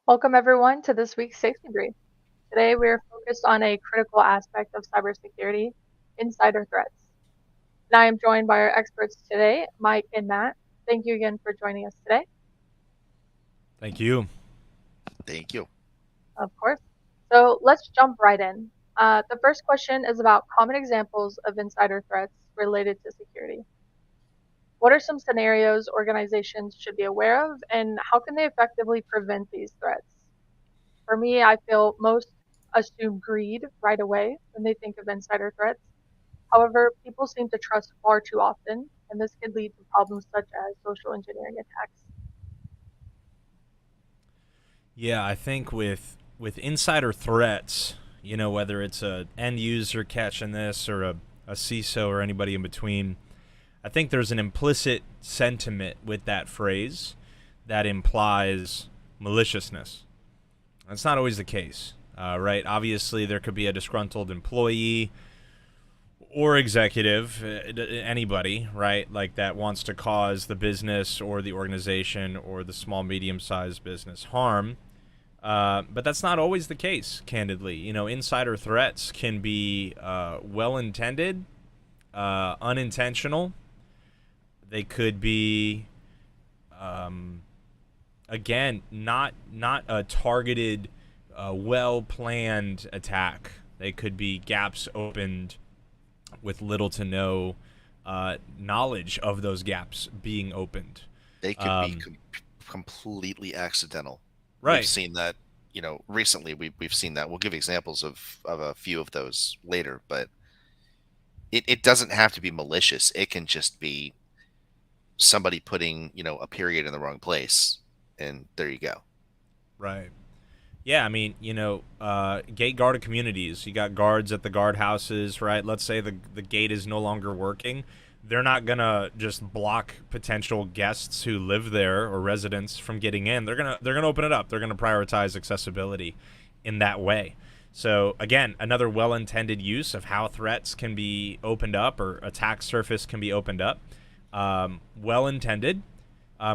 Welcome everyone to this week's Safety Brief. Today we are focused on a critical aspect of cybersecurity, insider threats. And I am joined by our experts today, Mike and Matt. Thank you again for joining us today, Thank you. Thank you. of course. So let's jump right in. The first question is about common examples of insider threats related to security. What are some scenarios organizations should be aware of, and how can they effectively prevent these threats? For me, I feel most assume greed right away when they think of insider threats. However, people seem to trust far too often, and this could lead to problems such as social engineering attacks. Yeah, I think with insider threats, whether it's a end user catching this or a CISO or anybody in between, I think there's an implicit sentiment with that phrase that implies maliciousness. That's not always the case, right? Obviously, there could be a disgruntled employee or executive, anybody, right, like that wants to cause the business or the organization or the small, medium sized business harm. But that's not always the case, candidly. Insider threats can be well intended, unintentional. They could be, um, again, not a targeted, well planned attack. They could be gaps opened with little to no knowledge of those gaps being opened. They can be Um, completely accidental. We've right. seen that, recently we've seen that. We'll give examples of a few of those later, but it doesn't have to be malicious. It can just be somebody putting, a period in the wrong place, and there you go. Right. Yeah, I mean, gate guarded communities. You got guards at the guardhouses, right? Let's say the gate is no longer working. They're not gonna just block potential guests who live there or residents from getting in. They're gonna open it up. They're gonna prioritize accessibility in that way. So again, another well-intended use of how threats can be opened up or attack surface can be opened up. Well-intended,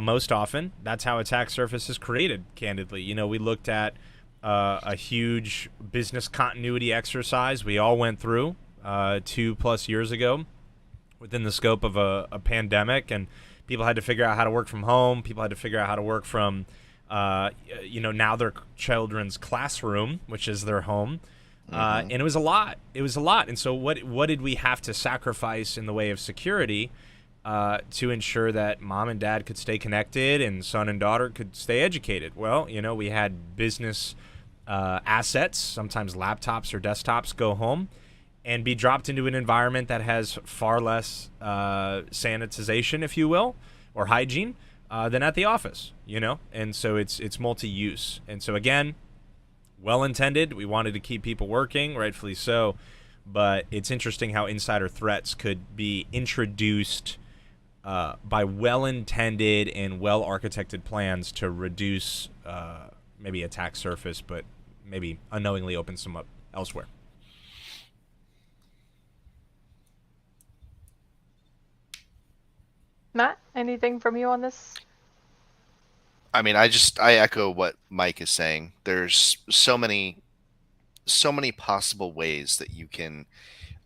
most often. That's how attack surface is created, candidly. We looked at a huge business continuity exercise we all went through 2+ years ago within the scope of a pandemic, and people had to figure out how to work from home. People had to figure out how to work from, now their children's classroom, which is their home. Hmm. And it was a lot. It was a lot. And so, what did we have to sacrifice in the way of security to ensure that mom and dad could stay connected and son and daughter could stay educated? Well, we had business assets, sometimes laptops or desktops, go home and be dropped into an environment that has far less sanitization, if you will, or hygiene than at the office. And so it's multi-use. And so again, well intended. We wanted to keep people working, rightfully so. But it's interesting how insider threats could be introduced by well intended and well architected plans to reduce maybe attack surface, but maybe unknowingly open some up elsewhere. Matt, anything from you on this? I mean, I echo what Mike is saying. There's so many possible ways that you can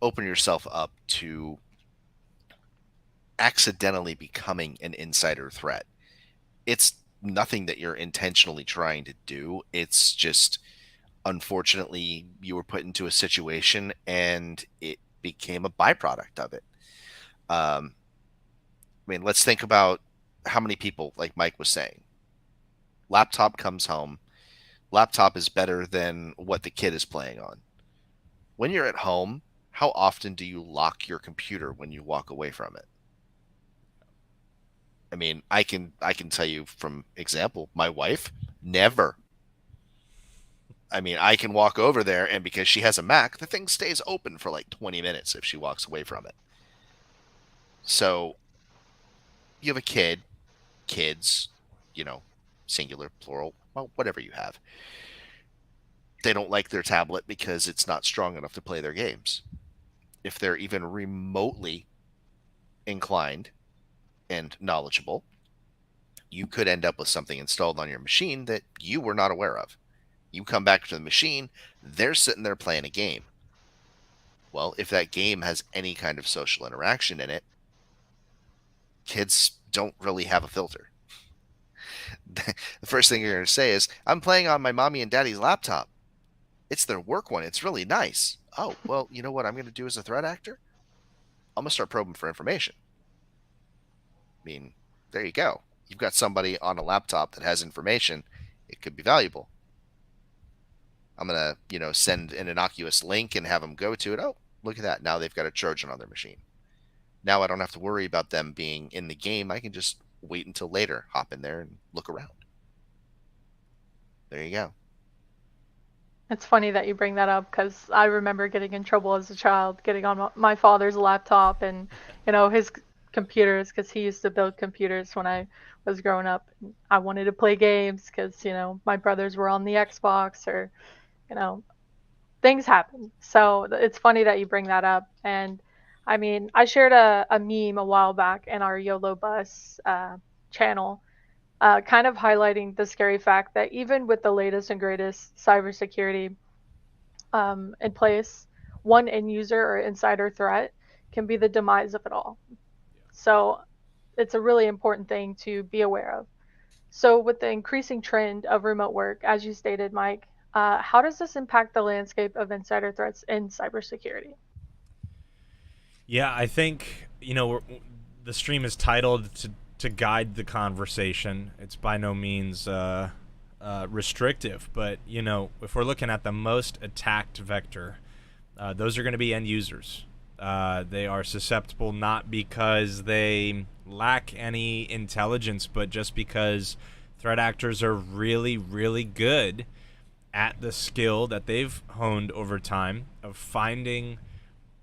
open yourself up to accidentally becoming an insider threat. It's nothing that you're intentionally trying to do. It's just, unfortunately, you were put into a situation and it became a byproduct of it. I mean, let's think about how many people, like Mike was saying, laptop comes home, laptop is better than what the kid is playing on. When you're at home, how often do you lock your computer when you walk away from it? I mean, I can tell you from example, my wife never. I mean, I can walk over there and because she has a Mac, the thing stays open for like 20 minutes if she walks away from it. So, you have a kid, kids, you know, singular, plural, well, whatever you have. They don't like their tablet because it's not strong enough to play their games. If they're even remotely inclined and knowledgeable, you could end up with something installed on your machine that you were not aware of. You come back to the machine, they're sitting there playing a game. Well, if that game has any kind of social interaction in it, kids don't really have a filter. The first thing you're going to say is, I'm playing on my mommy and daddy's laptop. It's their work one. It's really nice. Oh, well, you know what I'm going to do as a threat actor? I'm going to start probing for information. I mean, there you go. You've got somebody on a laptop that has information. It could be valuable. I'm going to, send an innocuous link and have them go to it. Oh, look at that. Now they've got a Trojan on their machine. Now I don't have to worry about them being in the game. I can just wait until later, hop in there and look around. There you go. It's funny that you bring that up because I remember getting in trouble as a child, getting on my father's laptop and, his computers because he used to build computers when I was growing up. I wanted to play games because, my brothers were on the Xbox or, things happen. So it's funny that you bring that up. And I mean, I shared a meme a while back in our YOLO Bus channel, kind of highlighting the scary fact that even with the latest and greatest cybersecurity in place, one end user or insider threat can be the demise of it all. So it's a really important thing to be aware of. So with the increasing trend of remote work, as you stated, Mike, how does this impact the landscape of insider threats in cybersecurity? Yeah, I think, the stream is titled to guide the conversation. It's by no means restrictive, but, if we're looking at the most attacked vector, those are going to be end users. They are susceptible not because they lack any intelligence, but just because threat actors are really, really good at the skill that they've honed over time of finding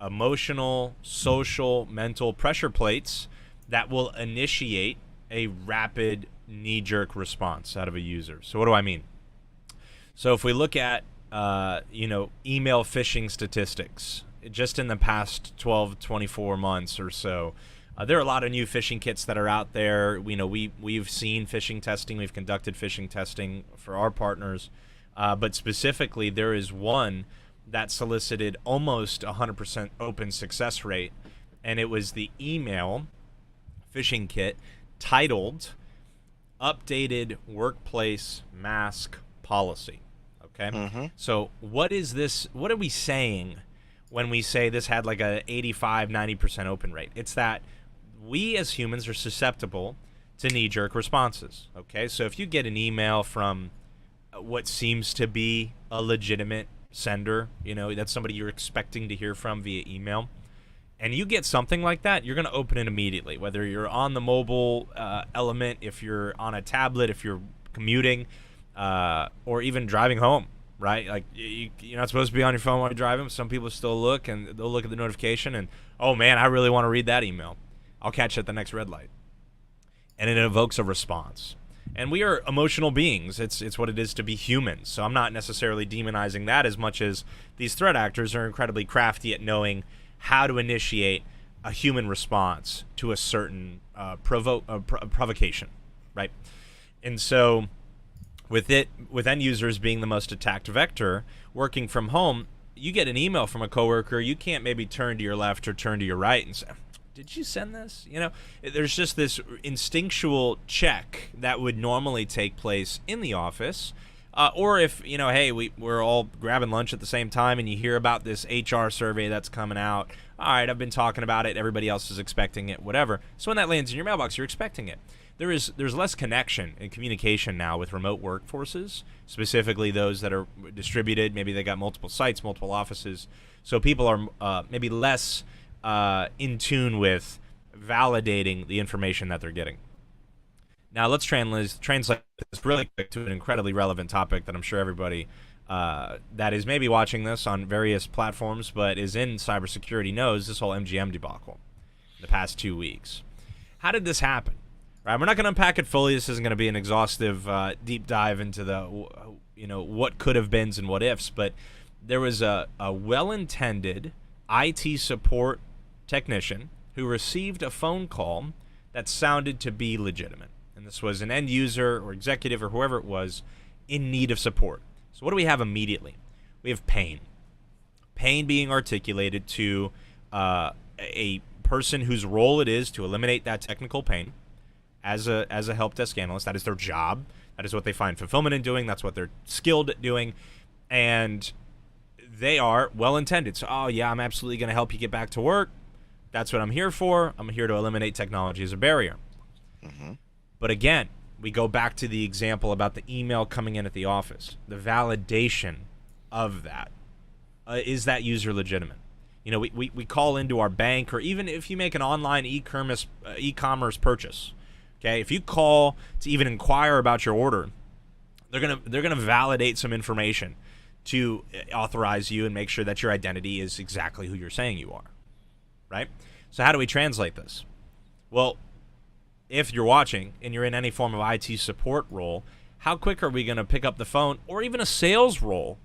emotional, social, mental pressure plates that will initiate a rapid knee-jerk response out of a user. So what do I mean? So if we look at, email phishing statistics, just in the past 12, 24 months or so, there are a lot of new phishing kits that are out there. We've seen phishing testing. We've conducted phishing testing for our partners. But specifically, there is one that solicited almost 100% open success rate, and it was the email phishing kit titled Updated Workplace Mask Policy. Okay? Mm-hmm. So what is this? What are we saying when we say this had like a 85, 90% open rate? It's that we as humans are susceptible to knee-jerk responses. Okay? So if you get an email from what seems to be a legitimate sender, that's somebody you're expecting to hear from via email, and you get something like that, you're going to open it immediately, whether you're on the mobile element, if you're on a tablet, if you're commuting, or even driving home, right? Like, you're not supposed to be on your phone while you're driving. Some people still look, and they'll look at the notification, and, oh, man, I really want to read that email. I'll catch it at the next red light. And it evokes a response. And we are emotional beings. It's what it is to be human. So I'm not necessarily demonizing that as much as these threat actors are incredibly crafty at knowing how to initiate a human response to a certain provocation, right? And so with end users being the most attacked vector, working from home, you get an email from a coworker, you can't maybe turn to your left or turn to your right and say, did you send this? There's just this instinctual check that would normally take place in the office. Or if, hey, we're all grabbing lunch at the same time and you hear about this HR survey that's coming out. All right, I've been talking about it. Everybody else is expecting it, whatever. So when that lands in your mailbox, you're expecting it. There's less connection and communication now with remote workforces, specifically those that are distributed. Maybe they got multiple sites, multiple offices. So people are maybe less in tune with validating the information that they're getting. Now let's translate this really quick to an incredibly relevant topic that I'm sure everybody that is maybe watching this on various platforms but is in cybersecurity knows, this whole MGM debacle the past 2 weeks. How did this happen? Right, we're not going to unpack it fully. This isn't going to be an exhaustive deep dive into the what could have beens and what ifs, but there was a well-intended IT support technician who received a phone call that sounded to be legitimate. and this was an end user or executive or whoever it was in need of support. So what do we have immediately? We have pain. Pain being articulated to a person whose role it is to eliminate that technical pain as a help desk analyst. That is their job. That is what they find fulfillment in doing. That's what they're skilled at doing. And they are well-intended. So, oh, yeah, I'm absolutely going to help you get back to work. That's what I'm here for. I'm here to eliminate technology as a barrier. Mm-hmm. But again, we go back to the example about the email coming in at the office. The validation of that. Is that user legitimate? You know, we call into our bank, or even if you make an online e-commerce purchase, okay? If you call to even inquire about your order, they're gonna validate some information to authorize you and make sure that your identity is exactly who you're saying you are, right? So how do we translate this? Well, if you're watching and you're in any form of IT support role, how quick are we going to pick up the phone, or even a sales role?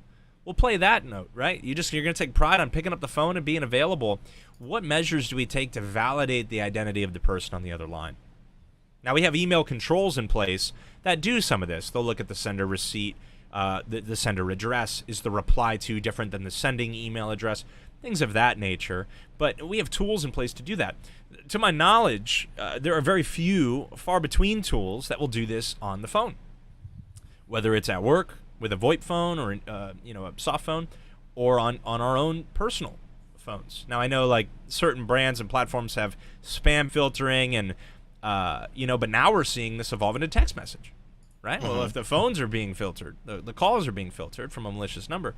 We'll play that note, right? You're going to take pride on picking up the phone and being available. What measures do we take to validate the identity of the person on the other line? Now, we have email controls in place that do some of this. They'll look at the sender receipt, the sender address. Is the reply to different than the sending email address? Things of that nature. But we have tools in place to do that. To my knowledge, there are very few, far between tools that will do this on the phone. Whether it's at work with a VoIP phone or a soft phone, or on our own personal phones. Now, I know like certain brands and platforms have spam filtering and but now we're seeing this evolve into text message, right? Mm-hmm. Well, if the phones are being filtered, the calls are being filtered from a malicious number,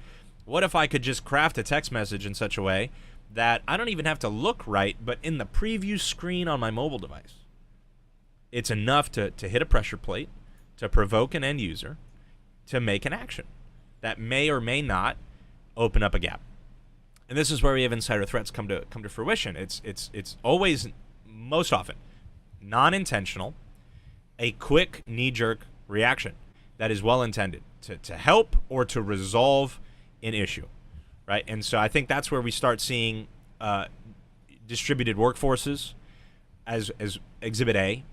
what if I could just craft a text message in such a way that I don't even have to look right, but in the preview screen on my mobile device, it's enough to hit a pressure plate, to provoke an end user, to make an action that may or may not open up a gap. And this is where we have insider threats come to fruition. It's always, most often, non-intentional, a quick knee-jerk reaction that is well-intended to help or to resolve an issue, right? And so I think that's where we start seeing distributed workforces as Exhibit A.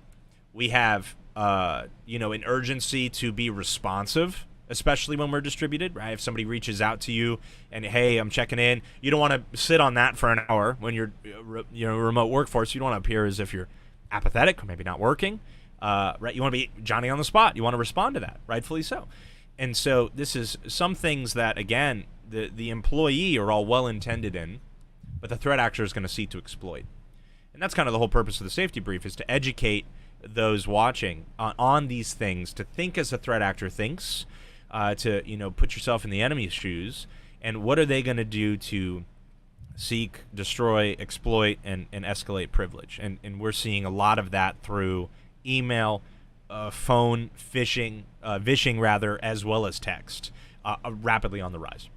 We have an urgency to be responsive, especially when we're distributed, right? If somebody reaches out to you and, hey, I'm checking in, you don't want to sit on that for an hour when you're remote workforce. You don't want to appear as if you're apathetic or maybe not working, right? You want to be Johnny on the spot. You want to respond to that, rightfully so. And so this is some things that, again, the employee are all well-intended in, but the threat actor is going to seek to exploit. And that's kind of the whole purpose of the safety brief, is to educate those watching on these things, to think as a threat actor thinks, to put yourself in the enemy's shoes, and what are they going to do to seek, destroy, exploit, and escalate privilege. And we're seeing a lot of that through email, phone, phishing rather, as well as text, rapidly on the rise.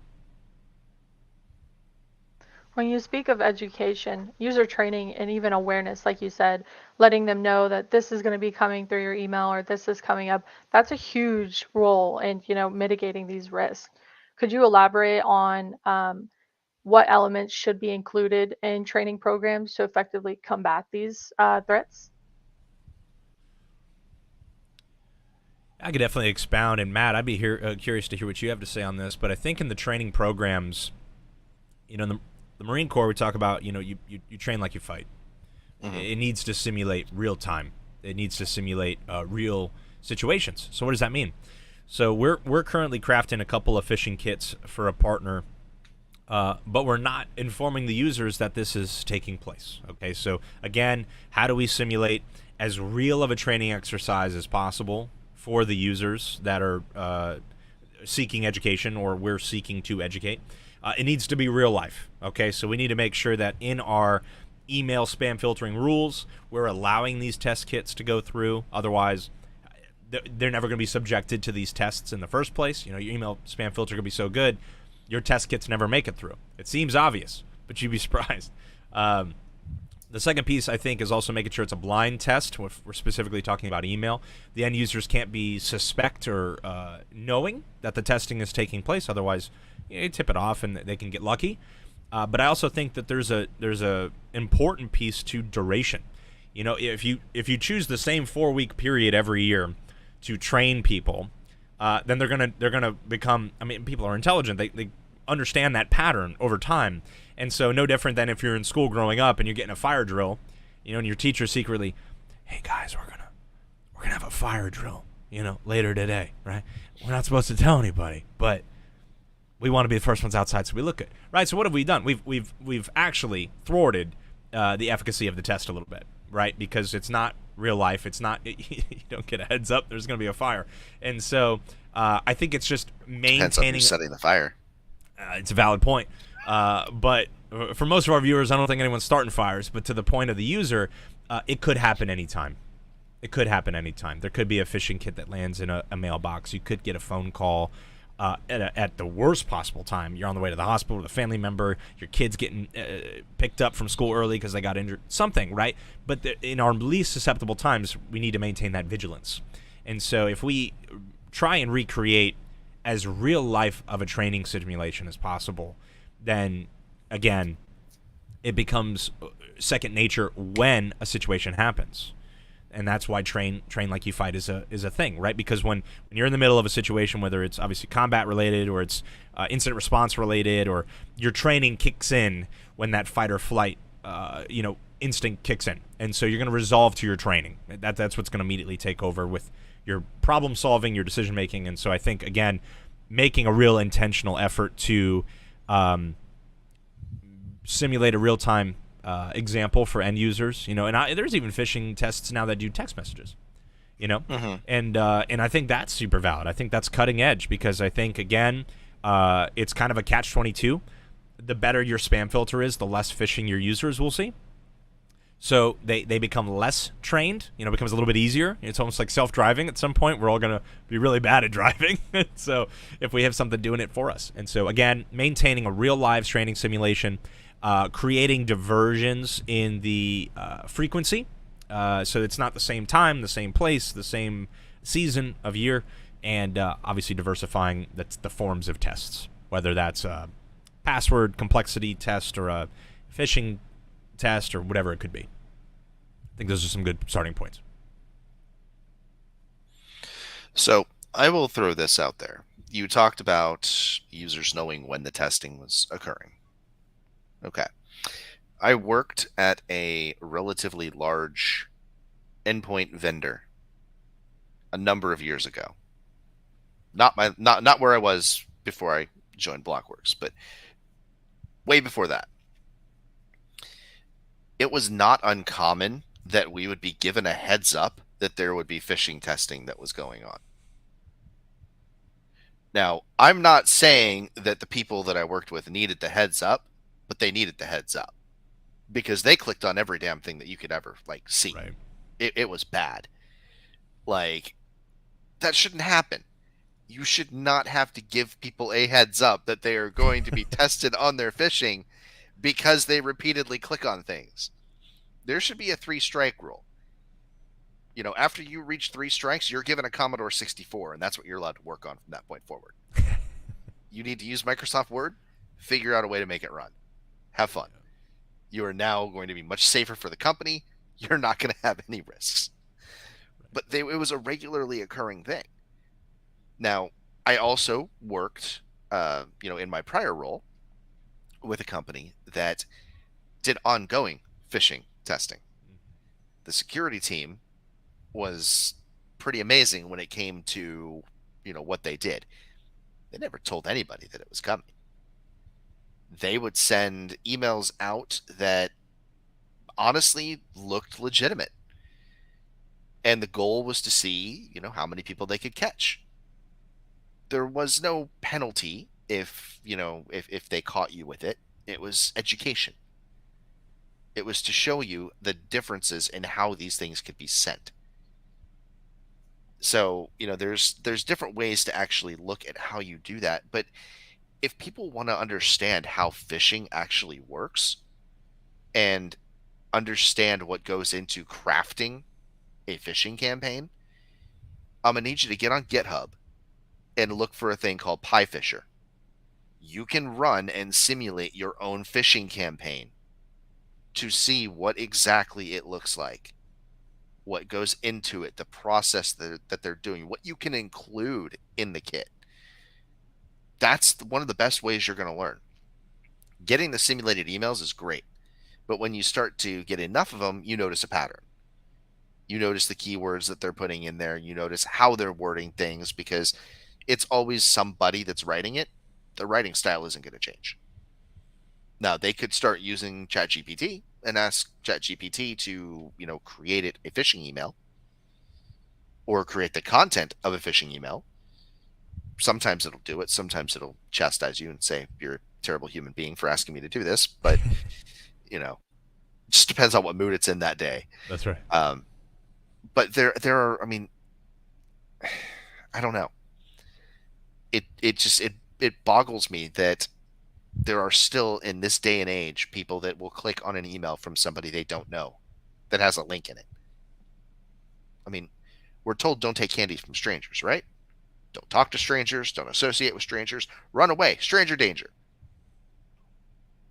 When you speak of education, user training, and even awareness, like you said, letting them know that this is going to be coming through your email or this is coming up, that's a huge role in, mitigating these risks. Could you elaborate on what elements should be included in training programs to effectively combat these threats? I could definitely expound, and Matt, I'd be curious to hear what you have to say on this, but I think in the training programs, the Marine Corps, we talk about, you train like you fight. Mm-hmm. It needs to simulate real time. It needs to simulate real situations. So what does that mean? So we're currently crafting a couple of phishing kits for a partner, but we're not informing the users that this is taking place. Okay, so again, how do we simulate as real of a training exercise as possible for the users that are seeking education, or we're seeking to educate? It needs to be real life, okay? So we need to make sure that in our email spam filtering rules, we're allowing these test kits to go through. Otherwise, they're never going to be subjected to these tests in the first place. Your email spam filter could be so good, your test kits never make it through. It seems obvious, but you'd be surprised. The second piece, I think, is also making sure it's a blind test. We're specifically talking about email. The end users can't be suspect or knowing that the testing is taking place. Otherwise, you tip it off and they can get lucky. But I also think that there's a important piece to duration. You know, if you choose the same 4 week period every year to train people, then they're gonna become. I mean, people are intelligent. They understand that pattern over time, and so no different than if you're in school growing up and you're getting a fire drill, you know, and your teacher secretly, hey guys, we're gonna have a fire drill, you know, later today, right? We're not supposed to tell anybody, but we want to be the first ones outside, so we look good, right? So what have we done? We've actually thwarted the efficacy of the test a little bit, right? Because it's not real life. It's not. You don't get a heads up. There's going to be a fire, and so I think it's just Depends on maintaining. who's setting the fire. It's a valid point, but for most of our viewers, I don't think anyone's starting fires. But to the point of the user, it could happen anytime. It could happen anytime. There could be a phishing kit that lands in a mailbox. You could get a phone call at the worst possible time. You're on the way to the hospital with a family member. Your kid's getting picked up from school early because they got injured. Something, right? But in our least susceptible times, we need to maintain that vigilance. And so if we try and recreate as real life of a training simulation as possible, then, again, it becomes second nature when a situation happens. And that's why train like you fight is a thing, right? Because when you're in the middle of a situation, whether it's obviously combat related or it's incident response related, or your training kicks in when that fight or flight instinct kicks in, and so you're going to resolve to your training. That's what's going to immediately take over with your problem solving, your decision making. And so I think, again, making a real intentional effort to simulate a real time example for end users, you know, and there's even phishing tests now that do text messages, you know, and I think that's super valid. I think that's cutting edge, because I think, again, it's kind of a catch-22. The better your spam filter is, the less phishing your users will see. So they become less trained. You know, it becomes a little bit easier. It's almost like self-driving. At some point, we're all going to be really bad at driving. So if we have something doing it for us. And so, again, maintaining a real live training simulation, creating diversions in the frequency, so it's not the same time, the same place, the same season of year, and obviously diversifying the forms of tests, whether that's a password complexity test or a phishing test or whatever it could be. I think those are some good starting points. So I will throw this out there. You talked about users knowing when the testing was occurring. Okay. I worked at a relatively large endpoint vendor a number of years ago. Not where I was before I joined Blockworks, but way before that. It was not uncommon that we would be given a heads up that there would be phishing testing that was going on. Now, I'm not saying that the people that I worked with needed the heads up, but they needed the heads up because they clicked on every damn thing that you could ever see. Right. It was bad. That shouldn't happen. You should not have to give people a heads up that they are going to be tested on their phishing because they repeatedly click on things. There should be a 3-strike rule. You know, after you reach 3 strikes, you're given a Commodore 64, and that's what you're allowed to work on from that point forward. You need to use Microsoft Word, figure out a way to make it run. Have fun. You are now going to be much safer for the company. You're not going to have any risks. But it was a regularly occurring thing. Now, I also worked, in my prior role with a company that did ongoing phishing testing. The security team was pretty amazing when it came to, what they did. They never told anybody that it was coming. They would send emails out that honestly looked legitimate. And the goal was to see, how many people they could catch. There was no penalty if they caught you with it. It was education. It was to show you the differences in how these things could be sent. So, there's different ways to actually look at how you do that. But if people want to understand how phishing actually works and understand what goes into crafting a phishing campaign, I'm going to need you to get on GitHub and look for a thing called PyPhisher. You can run and simulate your own phishing campaign to see what exactly it looks like. what goes into it, the process that they're doing, what you can include in the kit. That's one of the best ways you're going to learn. Getting the simulated emails is great, but when you start to get enough of them, you notice a pattern. You notice the keywords that they're putting in there. You notice how they're wording things, because it's always somebody that's writing it. The writing style isn't going to change. Now, they could start using ChatGPT and ask ChatGPT to, create it a phishing email or create the content of a phishing email. Sometimes it'll do it. Sometimes it'll chastise you and say, you're a terrible human being for asking me to do this. But, just depends on what mood it's in that day. That's right. But there are, I don't know. It boggles me that there are still, in this day and age, people that will click on an email from somebody they don't know that has a link in it. We're told don't take candy from strangers, right? Don't talk to strangers, don't associate with strangers, run away, stranger danger.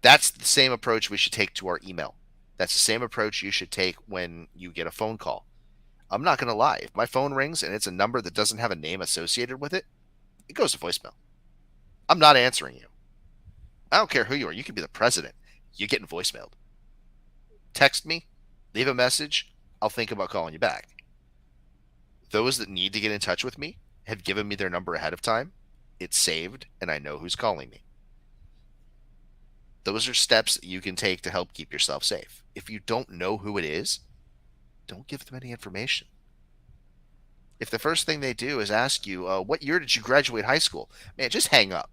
That's the same approach we should take to our email. That's the same approach you should take when you get a phone call. I'm not going to lie. If my phone rings and it's a number that doesn't have a name associated with it, it goes to voicemail. I'm not answering you. I don't care who you are. You could be the president. You're getting voicemailed. Text me, leave a message. I'll think about calling you back. Those that need to get in touch with me have given me their number ahead of time. It's saved, and I know who's calling me. Those are steps that you can take to help keep yourself safe. If you don't know who it is, don't give them any information. If the first thing they do is ask you, what year did you graduate high school? Man, just hang up.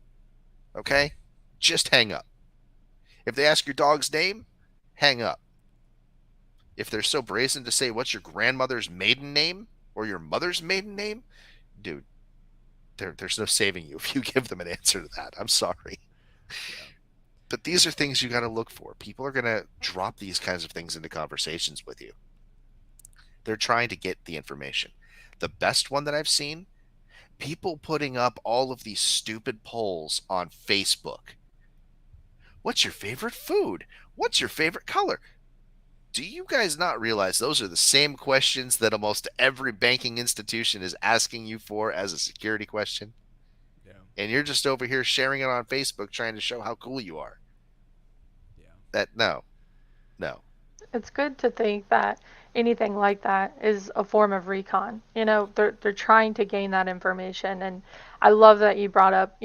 Okay? Just hang up. If they ask your dog's name, hang up. If they're so brazen to say, what's your grandmother's maiden name or your mother's maiden name? Dude, there's no saving you if you give them an answer to that. I'm sorry. Yeah. But these are things you got to look for. People are going to drop these kinds of things into conversations with you. They're trying to get the information. The best one that I've seen, people putting up all of these stupid polls on Facebook. What's your favorite food? What's your favorite color? Do you guys not realize those are the same questions that almost every banking institution is asking you for as a security question? Yeah. And you're just over here sharing it on Facebook trying to show how cool you are. Yeah. No. It's good to think that anything like that is a form of recon. They're trying to gain that information, and I love that you brought up,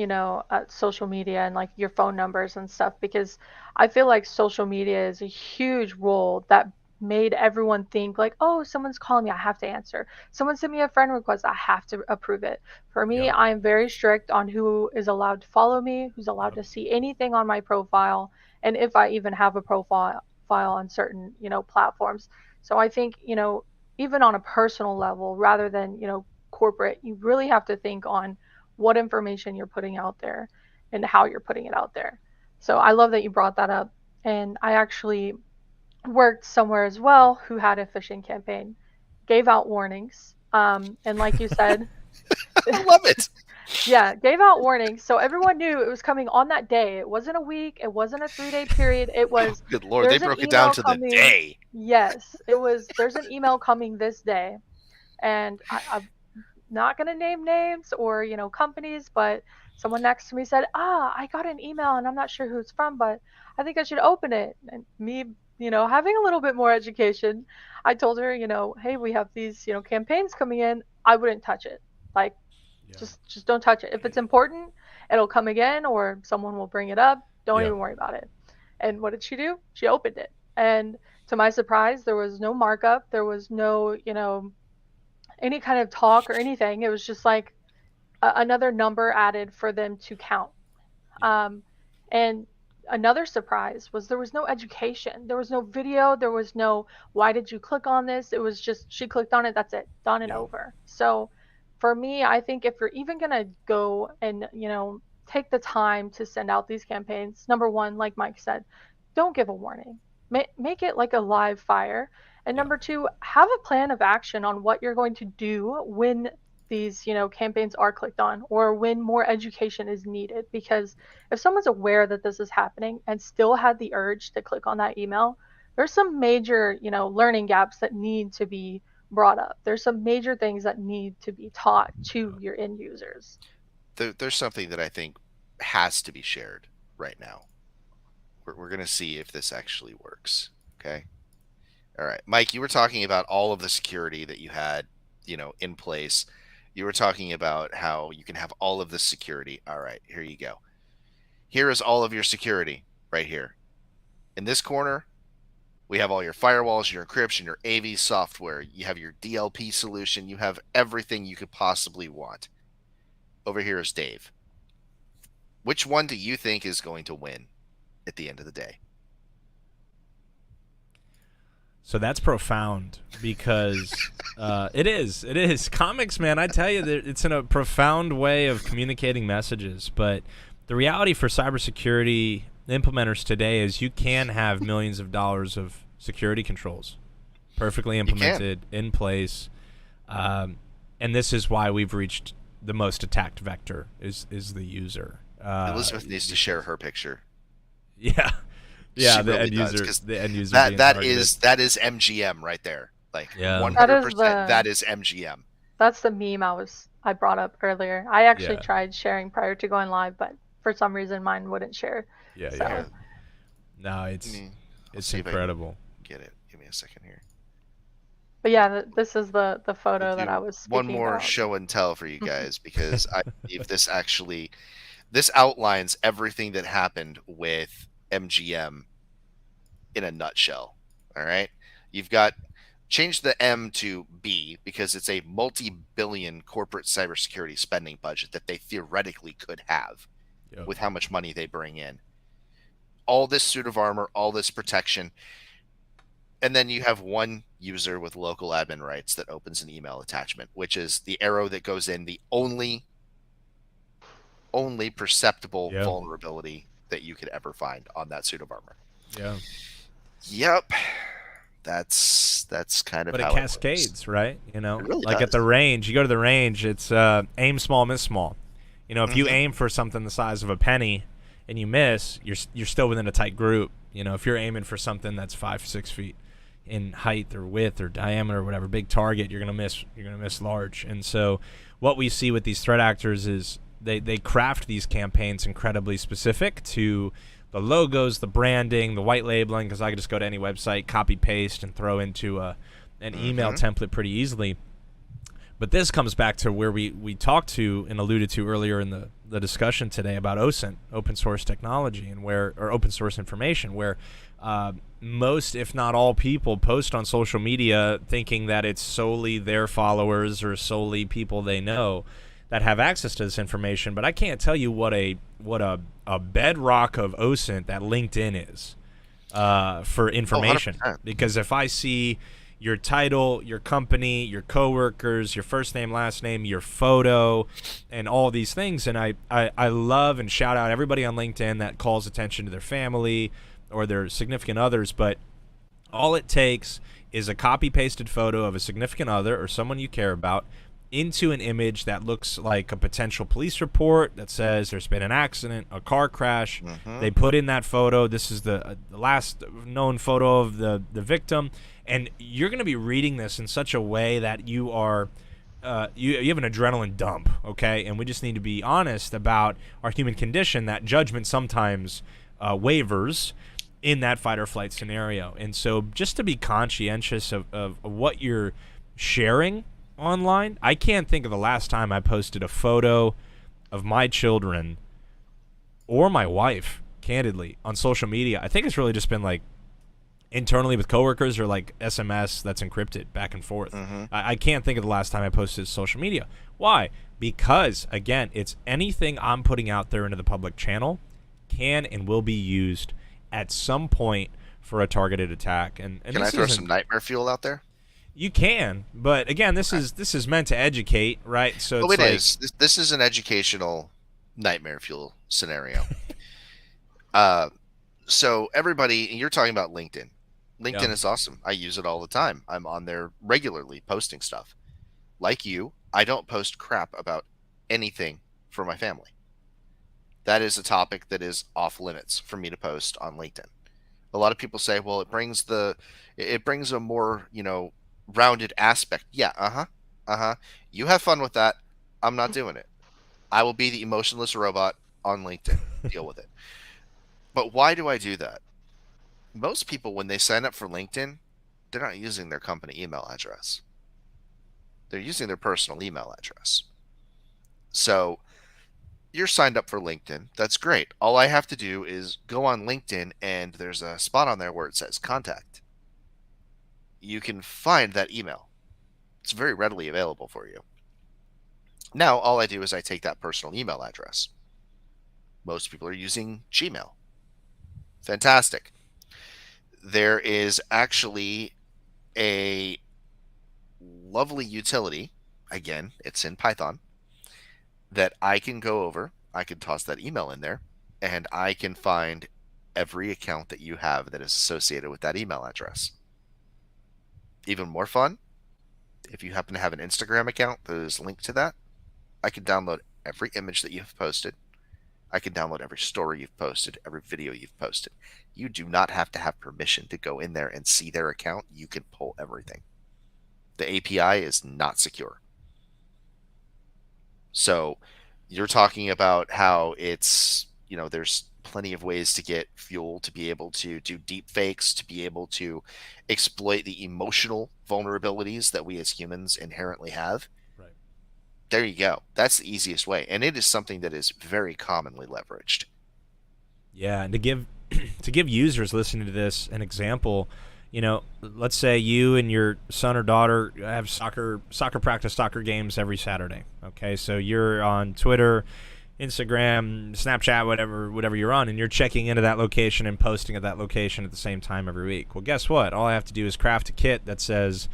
social media and like your phone numbers and stuff, because I feel like social media is a huge role that made everyone think like, oh, someone's calling me, I have to answer. Someone sent me a friend request, I have to approve it. For me, Yep. I am very strict on who is allowed to follow me, who's allowed Yep. to see anything on my profile, and if I even have a profile on certain, platforms. So I think, even on a personal level, rather than, corporate, you really have to think on what information you're putting out there and how you're putting it out there. So I love that you brought that up. And I actually worked somewhere as well who had a phishing campaign, gave out warnings. And like you said, I love it. yeah, gave out warnings. So everyone knew it was coming on that day. It wasn't a week. It wasn't a 3-day period. It was, Good Lord, they there's an broke it down email to coming. the day. Yes, it was, there's an email coming this day. And I'm not going to name names or, companies, but someone next to me said, I got an email and I'm not sure who it's from, but I think I should open it. And me, having a little bit more education, I told her, hey, we have these, campaigns coming in. I wouldn't touch it. Like, Yeah. just don't touch it. If it's important, it'll come again or someone will bring it up. Don't Yeah. even worry about it. And what did she do? She opened it. And to my surprise, there was no markup. There was no, any kind of talk or anything. It was just like another number added for them to count. And another surprise was there was no education. There was no video. There was no, why did you click on this? It was just, she clicked on it. That's it. Done and Yeah. over. So for me, I think if you're even going to go and, take the time to send out these campaigns, number one, like Mike said, don't give a warning. Make it like a live fire. And Yeah. number two, have a plan of action on what you're going to do when these, campaigns are clicked on or when more education is needed. Because if someone's aware that this is happening and still had the urge to click on that email, there's some major, learning gaps that need to be brought up. There's some major things that need to be taught to your end users. There's something that I think has to be shared right now. We're going to see if this actually works. Okay. All right. Mike, you were talking about all of the security that you had, in place. You were talking about how you can have all of this security. All right. Here you go. Here is all of your security right here. In this corner, we have all your firewalls, your encryption, your AV software. You have your DLP solution. You have everything you could possibly want. Over here is Dave. Which one do you think is going to win at the end of the day? So that's profound because it is comics, man. I tell you, it's in a profound way of communicating messages. But the reality for cybersecurity implementers today is you can have millions of dollars of security controls perfectly implemented in place, and this is why we've reached the most attacked vector is the user. Elizabeth needs to share her picture. Yeah. Yeah, She the really end does, user. 'cause The end user. That being that targeted. is MGM right there. Like Yeah. 100%. That is MGM. That's the meme I brought up earlier. I actually Yeah. tried sharing prior to going live, but for some reason mine wouldn't share. Yeah, So- yeah. No, it's see if I can incredible. Get it. Give me a second here. But yeah, this is the photo We'll that do I was speaking one more about. show and tell for you guys because I believe this outlines everything that happened with MGM in a nutshell. All right. You've got change the M to B because it's a multi-billion corporate cybersecurity spending budget that they theoretically could have Yep. with how much money they bring in. All this suit of armor, all this protection. And then you have one user with local admin rights that opens an email attachment, which is the arrow that goes in, the only perceptible Yeah. vulnerability that you could ever find on that suit of armor. Yeah. Yep. That's kind of But how it it works. cascades, right? You know, It really like does. at the range, you go to the range, it's aim small, miss small. You know, if you Mhm. aim for something the size of a penny and you miss, you're still within a tight group. You know, if you're aiming for something that's 5-6 feet in height or width or diameter or whatever, big target, you're gonna miss. You're gonna miss large. And so, what we see with these threat actors is they craft these campaigns incredibly specific to the logos, the branding, the white labeling, because I could just go to any website, copy paste, and throw into an email template pretty easily. But this comes back to where we talked to and alluded to earlier in the discussion today about OSINT, open source technology, and or open source information, where most, if not all, people post on social media thinking that it's solely their followers or solely people they know that have access to this information. But I can't tell you what a bedrock of OSINT that LinkedIn is for information. 100%. Because if I see your title, your company, your coworkers, your first name, last name, your photo, and all these things, and I love and shout out everybody on LinkedIn that calls attention to their family or their significant others, but all it takes is a copy-pasted photo of a significant other or someone you care about into an image that looks like a potential police report that says there's been an accident, a car crash. They put in that photo. This is the last known photo of the victim. And you're going to be reading this in such a way that you are you have an adrenaline dump, okay? And we just need to be honest about our human condition, that judgment sometimes wavers in that fight or flight scenario. And so just to be conscientious of what you're sharing online. I can't think of the last time I posted a photo of my children or my wife, candidly, on social media. I think it's really just been like internally with coworkers or like SMS that's encrypted back and forth. I can't think of the last time I posted to social media. Why? Because, again, it's anything I'm putting out there into the public channel can and will be used at some point for a targeted attack. And Can I throw some nightmare fuel out there? You can, but again, this is meant to educate, right? So Oh, it's it like, is. This is an educational nightmare fuel scenario. So everybody, you're talking about LinkedIn. LinkedIn Yeah. is awesome. I use it all the time. I'm on there regularly posting stuff. Like you, I don't post crap about anything for my family. That is a topic that is off limits for me to post on LinkedIn. A lot of people say, well, it brings a more, rounded aspect. Yeah, You have fun with that. I'm not doing it. I will be the emotionless robot on LinkedIn. Deal with it. But why do I do that? Most people, when they sign up for LinkedIn, they're not using their company email address. They're using their personal email address. So you're signed up for LinkedIn. That's great. All I have to do is go on LinkedIn, and there's a spot on there where it says contact. You can find that email. It's very readily available for you. Now, all I do is I take that personal email address. Most people are using Gmail. Fantastic. There is actually a lovely utility, again, it's in Python, that I can go over. I can toss that email in there, and I can find every account that you have that is associated with that email address. Even more fun, if you happen to have an Instagram account that is linked to that, I can download every image that you've posted. I can download every story you've posted, every video you've posted. You do not have to have permission to go in there and see their account. You can pull everything. The API is not secure. So you're talking about how it's, there's plenty of ways to get fuel to be able to do deep fakes, to be able to exploit the emotional vulnerabilities that we as humans inherently have. Right. There you go. That's the easiest way. And it is something that is very commonly leveraged. Yeah, and to give users listening to this an example, let's say you and your son or daughter have soccer practice, soccer games every Saturday. Okay, so you're on Twitter, Instagram, Snapchat, whatever you're on, and you're checking into that location and posting at that location at the same time every week. Well, guess what? All I have to do is craft a kit that says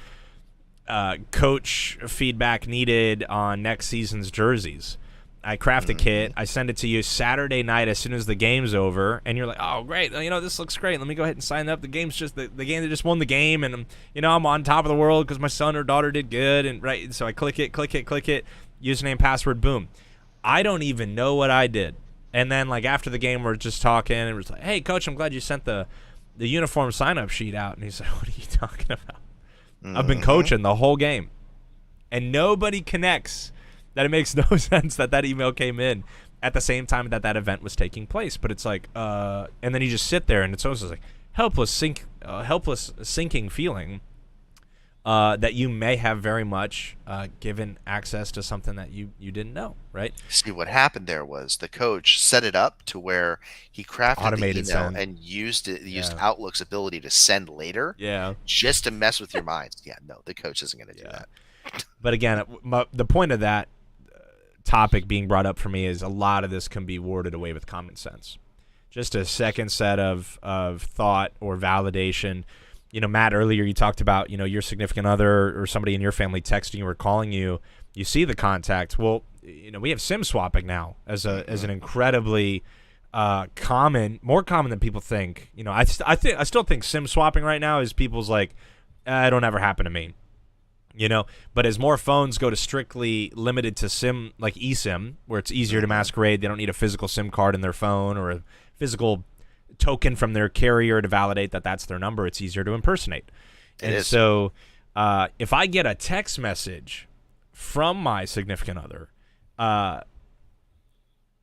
coach feedback needed on next season's jerseys. I craft a kit, I send it to you Saturday night as soon as the game's over, and you're like, oh, great, this looks great. Let me go ahead and sign up. The game's just the game that just won the game, and I'm on top of the world because my son or daughter did good, and right, so I click it, username, password, boom. I don't even know what I did. And then like after the game, we're just talking, and we're just like, hey, coach, I'm glad you sent the uniform sign-up sheet out. And he's like, what are you talking about? I've been coaching the whole game. And nobody connects that it makes no sense that email came in at the same time that event was taking place. But it's like, and then you just sit there, and it's almost like helpless sinking feeling that you may have very much given access to something that you didn't know, right? See, what happened there was the coach set it up to where he crafted Automated the email send. and used Outlook's ability to send later, just to mess with your minds. Yeah, no, the coach isn't going to do that. But again, the point of that topic being brought up for me is a lot of this can be warded away with common sense. Just a second set of thought or validation. Matt, earlier you talked about, your significant other or somebody in your family texting you or calling you. You see the contact. Well, we have SIM swapping now as an incredibly more common than people think. I still think SIM swapping right now is people's like, it don't ever happen to me. But as more phones go to strictly limited to SIM, like eSIM, where it's easier to masquerade, they don't need a physical SIM card in their phone or a physical token from their carrier to validate that that's their number. It's easier to impersonate. So if I get a text message from my significant other,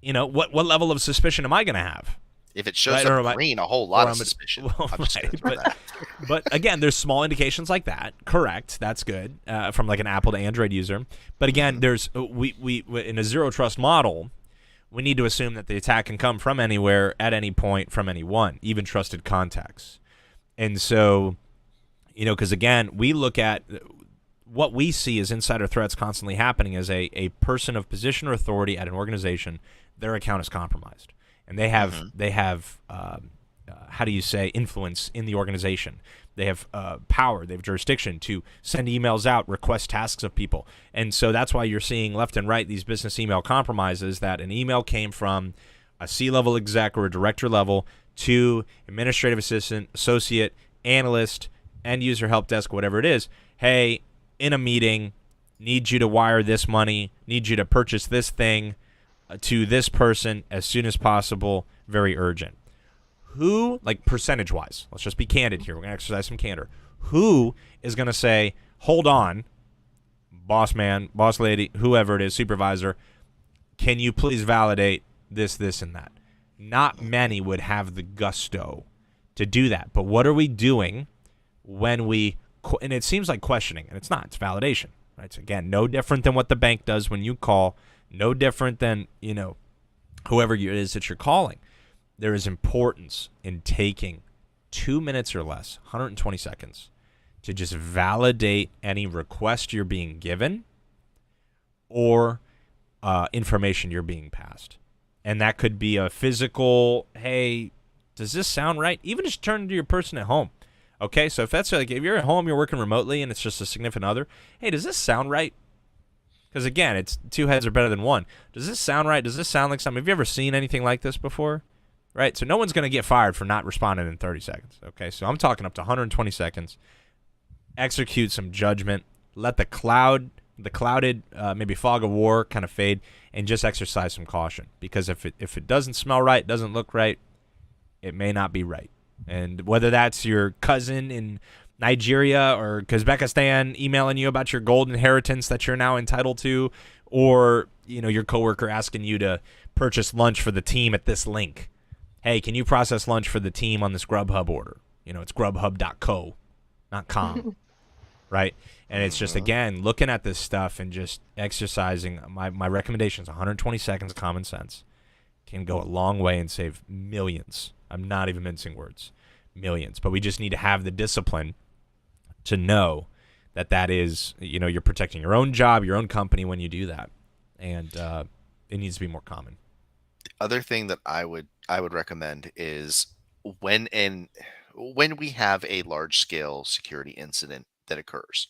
what level of suspicion am I going to have? If it shows up green, a whole lot of suspicion. Well, but again, there's small indications like that. Correct, that's good from like an Apple to Android user. But again, there's we in a zero trust model, we need to assume that the attack can come from anywhere at any point from anyone, even trusted contacts. And so, because again, we look at what we see as insider threats constantly happening as a person of position or authority at an organization, their account is compromised. And they have how do you say, influence in the organization. They have power, they have jurisdiction to send emails out, request tasks of people. And so that's why you're seeing left and right these business email compromises, that an email came from a C-level exec or a director level to administrative assistant, associate, analyst, end user help desk, whatever it is. Hey, in a meeting, need you to wire this money, need you to purchase this thing to this person as soon as possible, very urgent. Who, like percentage-wise, let's just be candid here. We're going to exercise some candor. Who is going to say, hold on, boss man, boss lady, whoever it is, supervisor, can you please validate this, this, and that? Not many would have the gusto to do that. But what are we doing when we, and it seems like questioning, and it's not, it's validation, right? So again, no different than what the bank does when you call, no different than, whoever it is that you're calling. There is importance in taking 2 minutes or less, 120 seconds, to just validate any request you're being given or information you're being passed. And that could be a physical, hey, does this sound right? Even just turn to your person at home. Okay, so if that's like, if you're at home, you're working remotely, and it's just a significant other, hey, does this sound right? Because again, it's two heads are better than one. Does this sound right? Does this sound like something? Have you ever seen anything like this before? Right? So no one's going to get fired for not responding in 30 seconds. Okay, so I'm talking up to 120 seconds. Execute some judgment. Let the clouded maybe fog of war kind of fade, and just exercise some caution. Because if it doesn't smell right, doesn't look right, it may not be right. And whether that's your cousin in Nigeria or Kazakhstan emailing you about your gold inheritance that you're now entitled to, or your coworker asking you to purchase lunch for the team at this link. Hey, can you process lunch for the team on this Grubhub order? It's grubhub.co, not com. Right? And it's just, again, looking at this stuff and just exercising. My recommendation is 120 seconds of common sense can go a long way and save millions. I'm not even mincing words. Millions. But we just need to have the discipline to know that is, you're protecting your own job, your own company when you do that. And it needs to be more common. The other thing that I would recommend is when we have a large scale security incident that occurs,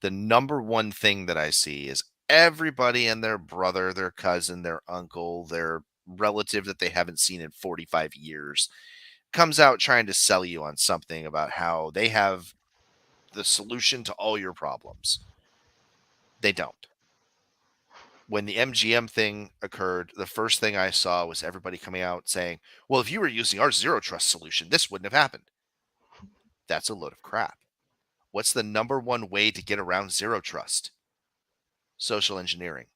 the number one thing that I see is everybody and their brother, their cousin, their uncle, their relative that they haven't seen in 45 years comes out trying to sell you on something about how they have the solution to all your problems. They don't. When the MGM thing occurred, the first thing I saw was everybody coming out saying, well, if you were using our zero trust solution, this wouldn't have happened. That's a load of crap. What's the number one way to get around zero trust? Social engineering.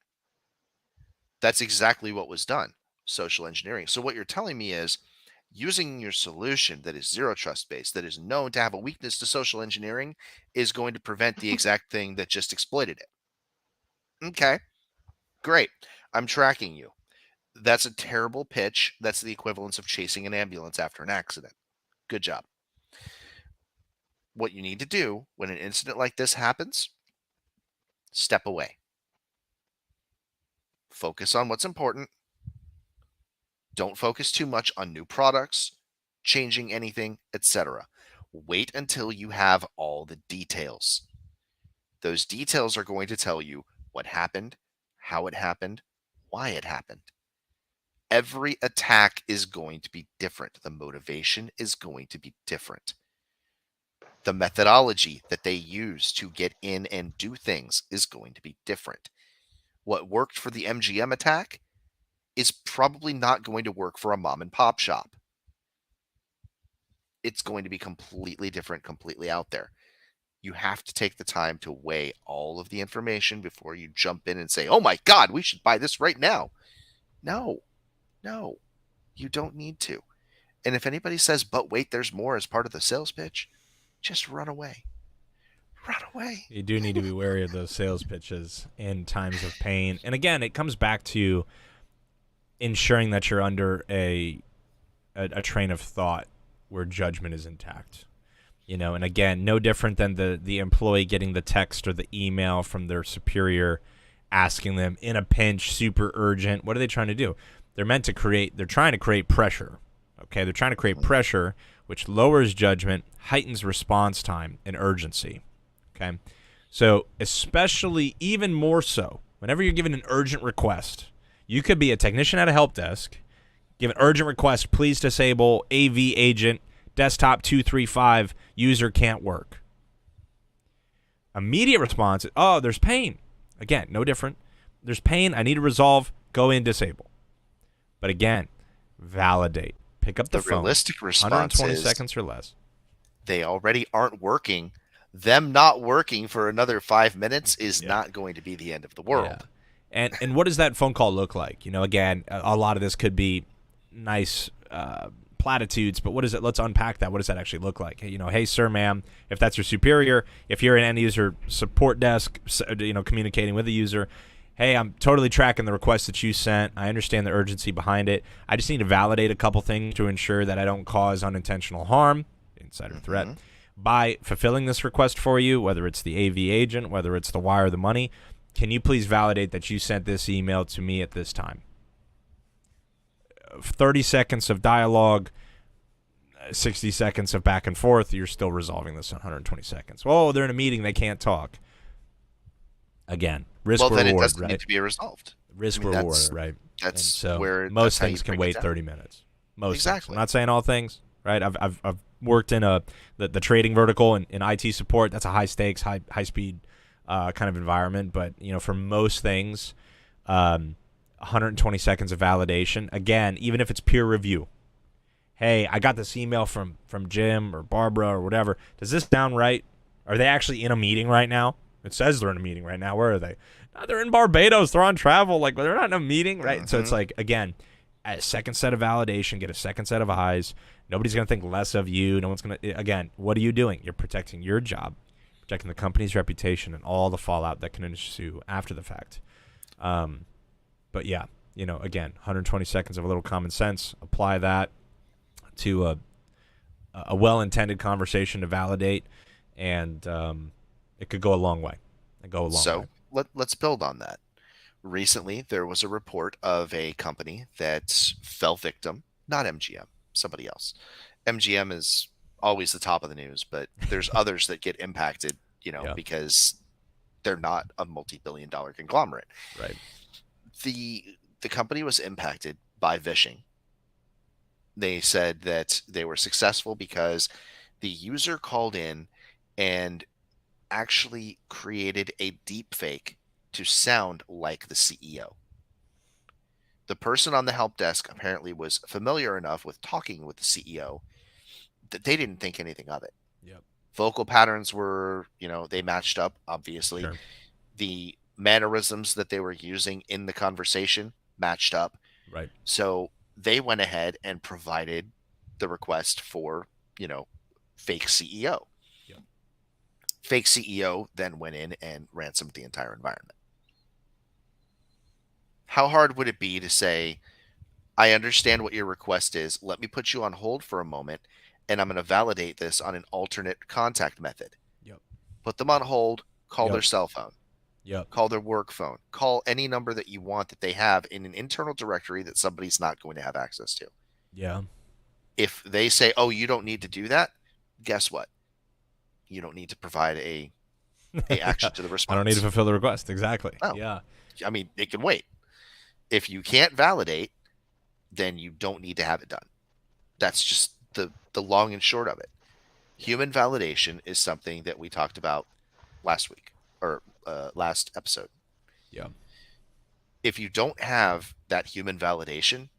That's exactly what was done. Social engineering. So what you're telling me is using your solution that is zero trust based, that is known to have a weakness to social engineering, is going to prevent the exact thing that just exploited it. Okay, great. I'm tracking you. That's a terrible pitch. That's the equivalence of chasing an ambulance after an accident. Good job. What you need to do when an incident like this happens, step away. Focus on what's important. Don't focus too much on new products, changing anything, etc. Wait until you have all the details. Those details are going to tell you what happened, how it happened, why it happened. Every attack is going to be different. The motivation is going to be different. The methodology that they use to get in and do things is going to be different. What worked for the MGM attack is probably not going to work for a mom and pop shop. It's going to be completely different, completely out there. You have to take the time to weigh all of the information before you jump in and say, oh my God, we should buy this right now. No, you don't need to. And if anybody says, but wait, there's more as part of the sales pitch, just run away. Run away. You do need to be wary of those sales pitches in times of pain. And again, it comes back to ensuring that you're under a train of thought where judgment is intact. And again, no different than the employee getting the text or the email from their superior asking them in a pinch, super urgent. What are they trying to do? They're trying to create pressure. Okay, they're trying to create pressure, which lowers judgment, heightens response time and urgency. Okay, so especially even more so, whenever you're given an urgent request, you could be a technician at a help desk, give an urgent request, please disable AV agent, desktop 235, user can't work. Immediate response is, oh, there's pain. Again, no different. There's pain, I need to resolve, go in, disable. But again, validate. Pick up the phone. Realistic response 120 is seconds or less. they already aren't working. them not working for another 5 minutes is Yeah. not going to be the end of the Yeah. world. And what does that phone call look like? Again, a lot of this could be nice platitudes, but what is it? Let's unpack that. What does that actually look like? Hey, sir, ma'am, if that's your superior, if you're an end user support desk, communicating with the user, hey, I'm totally tracking the request that you sent. I understand the urgency behind it. I just need to validate a couple things to ensure that I don't cause unintentional harm, insider threat, by fulfilling this request for you, whether it's the AV agent, whether it's the wire or the money. Can you please validate that you sent this email to me at this time? 30 seconds of dialogue, 60 seconds of back and forth, you're still resolving this in 120 seconds. Oh, they're in a meeting, they can't talk. Again, risk Well, reward, then it doesn't right? need to be resolved. Risk I mean, reward, that's- right? That's And so where most that's how things you can break it wait down. 30 minutes. Most Exactly. things. I'm not saying all things, right? I've worked in the trading vertical in IT support. That's a high stakes, high speed kind of environment. But for most things, 120 seconds of validation. Again, even if it's peer review. Hey, I got this email from Jim or Barbara or whatever. Does this sound right? Are they actually in a meeting right now? It says they're in a meeting right now. Where are they? No, they're in Barbados. They're on travel. Like, they're not in a meeting, right? So it's like, again, a second set of validation, get a second set of eyes. Nobody's going to think less of you. No one's going to, again, what are you doing? You're protecting your job, protecting the company's reputation and all the fallout that can ensue after the fact. But yeah, again, 120 seconds of a little common sense. Apply that to a well-intended conversation to validate, and it could go a long way. So let's build on that. Recently, there was a report of a company that fell victim, not MGM, somebody else. MGM is always the top of the news, but there's others that get impacted, Yeah. because they're not a multi-billion-dollar conglomerate. Right. The company was impacted by vishing. They said that they were successful because the user called in and actually created a deep fake to sound like the CEO. The person on the help desk apparently was familiar enough with talking with the CEO that they didn't think anything of it. Yep. Vocal patterns were, they matched up, obviously. Sure. The mannerisms that they were using in the conversation matched up. Right. So they went ahead and provided the request for, fake CEO. Yep. Fake CEO then went in and ransomed the entire environment. How hard would it be to say, I understand what your request is. Let me put you on hold for a moment, and I'm going to validate this on an alternate contact method. Yep. Put them on hold, call Yep. their cell phone, Yep. call their work phone, call any number that you want that they have in an internal directory that somebody's not going to have access to. Yeah. If they say, oh, you don't need to do that, guess what? You don't need to provide a action to the response. I don't need to fulfill the request. Exactly. Oh. Yeah. I mean, it can wait. If you can't validate, then you don't need to have it done. That's just the long and short of it. Human validation is something that we talked about last week or last episode. Yeah. If you don't have that human validation,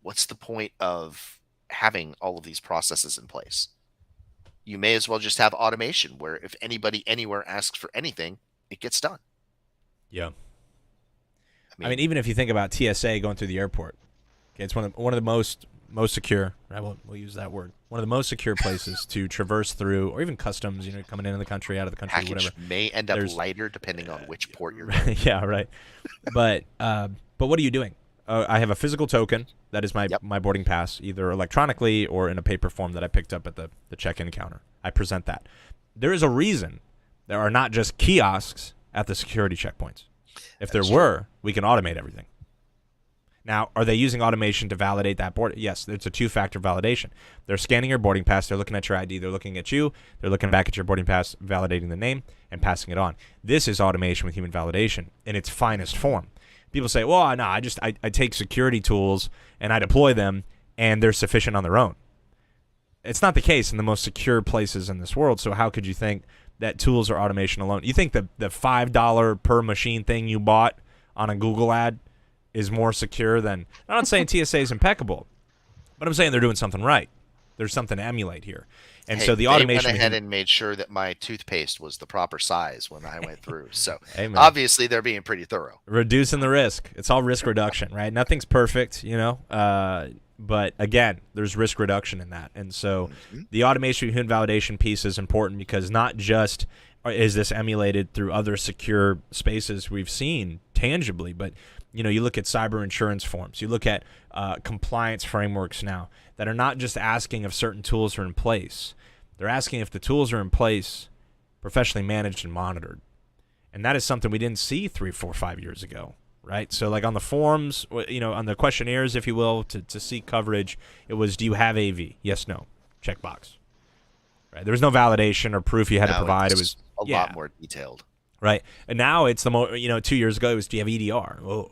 what's the point of having all of these processes in place? You may as well just have automation where if anybody anywhere asks for anything, it gets done. Yeah. I mean, even if you think about TSA going through the airport, okay, it's one of the most secure. We'll use that word. One of the most secure places to traverse through, or even customs. Coming into the country, out of the country, package whatever. may end up There's- lighter depending on which port you're going. Yeah, right. But what are you doing? I have a physical token that is my Yep. my boarding pass, either electronically or in a paper form that I picked up at the check-in counter. I present that. There is a reason there are not just kiosks at the security checkpoints. If there were, we can automate everything. Now, are they using automation to validate that board? Yes, it's a two-factor validation. They're scanning your boarding pass. They're looking at your ID. They're looking at you. They're looking back at your boarding pass, validating the name, and passing it on. This is automation with human validation in its finest form. People say, well, no, I take security tools and I deploy them, and they're sufficient on their own. It's not the case in the most secure places in this world, so how could you think that tools or automation alone? You think the $5 per machine thing you bought on a Google ad is more secure than... I'm not saying TSA is impeccable, but I'm saying they're doing something right. There's something to emulate here. And Hey, so the they went automation, ahead and made sure that my toothpaste was the proper size when I went through. So hey man, obviously they're being pretty thorough. reducing the risk. It's all risk reduction, right? Nothing's perfect, but again, there's risk reduction in that. And so Mhm. the automation human validation piece is important because not just is this emulated through other secure spaces we've seen tangibly, but you look at cyber insurance forms, you look at compliance frameworks now that are not just asking if certain tools are in place. They're asking if the tools are in place, professionally managed and monitored. And that is something we didn't see 3, 4, 5 years ago, right? So like on the forms, on the questionnaires, if you will, to seek coverage, it was, do you have AV? Yes, no. Checkbox. Right? There was no validation or proof you had to Now provide. It it's was a lot more detailed. right. And now it's 2 years ago, it was, do you have EDR? Oh,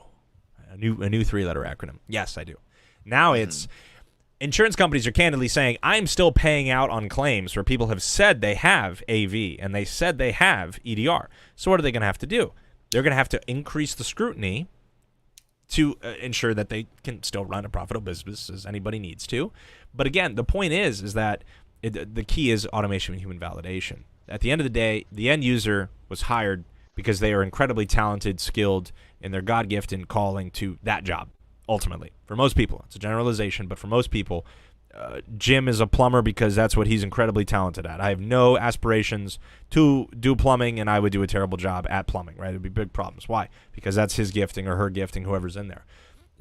a new 3-letter acronym. Yes, I do. Now it's insurance companies are candidly saying, I'm still paying out on claims where people have said they have AV and they said they have EDR. So what are they going to have to do? They're going to have to increase the scrutiny to ensure that they can still run a profitable business as anybody needs to. But again, the point is that the key is automation and human validation. At the end of the day, the end user was hired because they are incredibly talented, skilled, and their God gift in calling to that job. Ultimately, for most people, it's a generalization, but for most people, Jim is a plumber because that's what he's incredibly talented at. I have no aspirations to do plumbing, and I would do a terrible job at plumbing, right? It'd be big problems. Why? Because that's his gifting or her gifting, whoever's in there.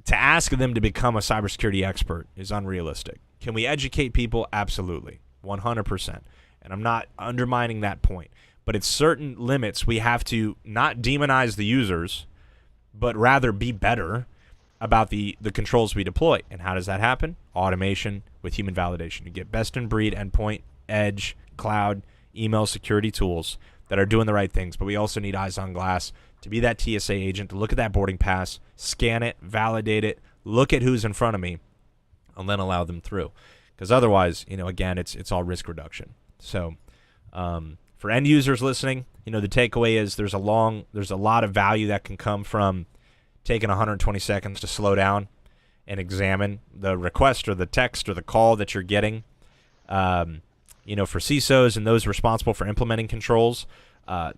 To ask them to become a cybersecurity expert is unrealistic. Can we educate people? Absolutely, 100%. And I'm not undermining that point, but it's certain limits we have to not demonize the users, but rather be better about the controls we deploy. And how does that happen? Automation with human validation. You get best-in-breed endpoint, edge, cloud, email security tools that are doing the right things, but we also need eyes on glass to be that TSA agent, to look at that boarding pass, scan it, validate it, look at who's in front of me, and then allow them through. Because otherwise, again, it's all risk reduction. So for end users listening, the takeaway is there's a lot of value that can come from taking 120 seconds to slow down and examine the request or the text or the call that you're getting. For CISOs and those responsible for implementing controls,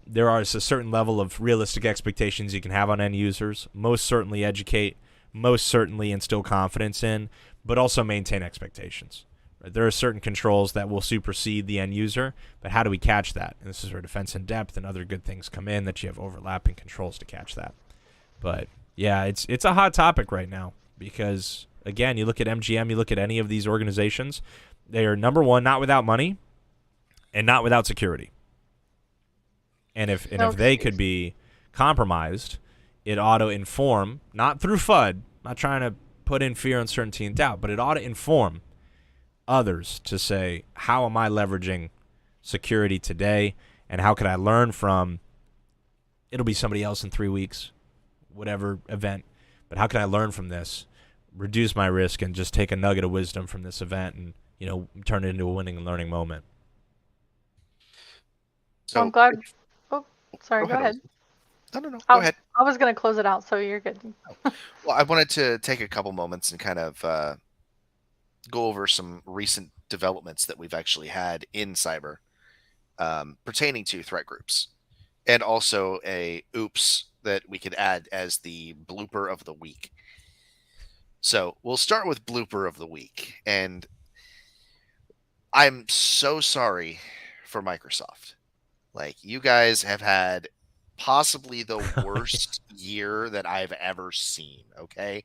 there is a certain level of realistic expectations you can have on end users. Most certainly educate, most certainly instill confidence in, but also maintain expectations. Right? There are certain controls that will supersede the end user, but how do we catch that? And this is where defense in depth and other good things come in, that you have overlapping controls to catch that. But yeah, it's a hot topic right now because, again, you look at MGM, you look at any of these organizations, they are, number one, not without money and not without security. And if they could be compromised, it ought to inform, not through FUD, not trying to put in fear, uncertainty, and doubt, but it ought to inform others to say, how am I leveraging security today, and how can I learn from, it'll be somebody else in 3 weeks, whatever event, but how can I learn from this, reduce my risk, and just take a nugget of wisdom from this event and turn it into a winning and learning moment. So I'm So glad. Oh, sorry. Go ahead. No. Go ahead. I was going to close it out, so you're good. Well, I wanted to take a couple moments and kind of go over some recent developments that we've actually had in cyber pertaining to threat groups, and also a oops that we could add as the blooper of the week. So we'll start with blooper of the week, and I'm so sorry for Microsoft. Like, you guys have had possibly the worst year that I've ever seen, okay?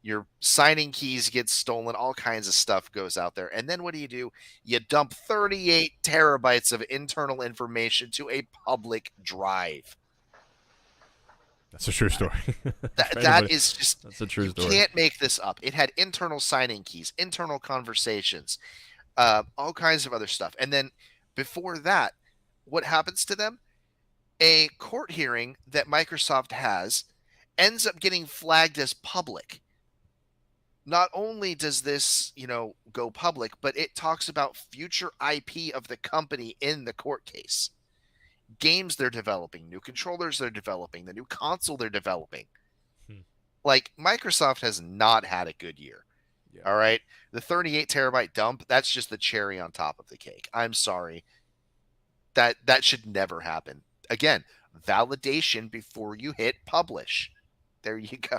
Your signing keys get stolen, all kinds of stuff goes out there. And then what do? You dump 38 terabytes of internal information to a public drive. That's a true story. That is just, that's a true story. You can't make this up. It had internal signing keys, internal conversations, all kinds of other stuff. And then before that, what happens to them? A court hearing that Microsoft has ends up getting flagged as public. Not only does this, go public, but it talks about future IP of the company in the court case. Games they're developing, new controllers they're developing, the new console they're developing. Like, Microsoft has not had a good year. Yeah. All right. The 38 terabyte dump, that's just the cherry on top of the cake. I'm sorry. That should never happen. Again, validation before you hit publish. There you go.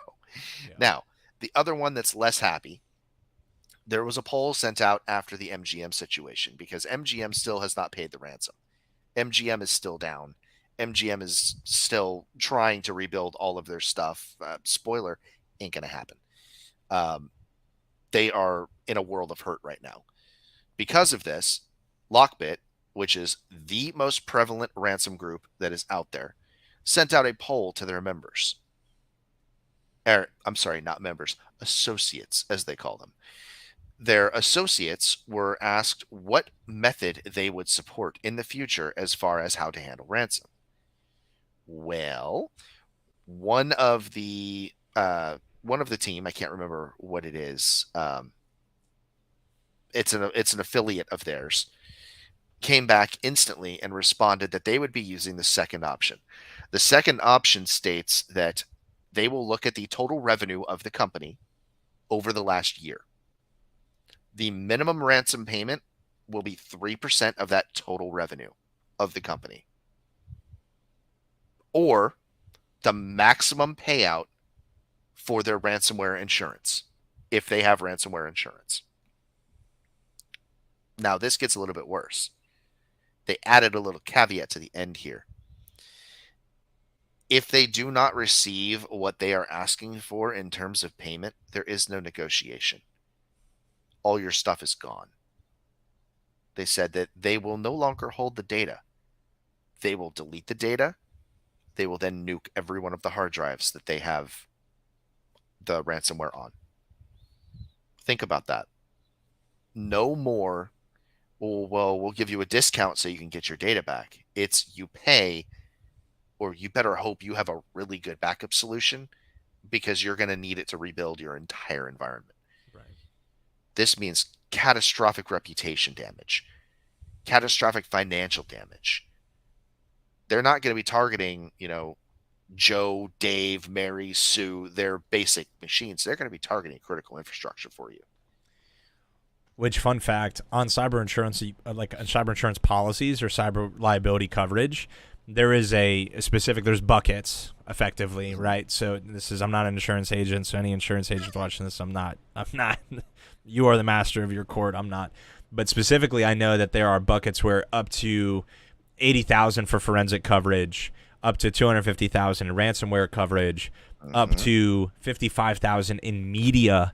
Yeah. Now, the other one that's less happy, there was a poll sent out after the MGM situation because MGM still has not paid the ransom. MGM is still down. MGM is still trying to rebuild all of their stuff. Spoiler, ain't going to happen. They are in a world of hurt right now. Because of this, Lockbit, which is the most prevalent ransom group that is out there, sent out a poll to their members. I'm sorry, not members, associates, as they call them. Their associates were asked what method they would support in the future as far as how to handle ransom. Well, one of the team, I can't remember what it is. It's an affiliate of theirs. Came back instantly and responded that they would be using the second option. The second option states that they will look at the total revenue of the company over the last year. The minimum ransom payment will be 3% of that total revenue of the company. Or the maximum payout for their ransomware insurance, if they have ransomware insurance. Now, this gets a little bit worse. They added a little caveat to the end here. If they do not receive what they are asking for in terms of payment, there is no negotiation. All your stuff is gone. They said that they will no longer hold the data. They will delete the data. They will then nuke every one of the hard drives that they have the ransomware on. Think about that. No more, well, we'll give you a discount so you can get your data back. It's you pay, or you better hope you have a really good backup solution because you're going to need it to rebuild your entire environment. Right. This means catastrophic reputation damage, catastrophic financial damage. They're not going to be targeting, Joe, Dave, Mary, Sue, their basic machines. They're going to be targeting critical infrastructure for you. Which, fun fact, on cyber insurance, like cyber insurance policies or cyber liability coverage, there is a specific, there's buckets effectively, right? So I'm not an insurance agent, so any insurance agent watching this, I'm not, you are the master of your court, I'm not. But specifically, I know that there are buckets where up to $80,000 for forensic coverage, up to $250,000 in ransomware coverage, up to $55,000 in media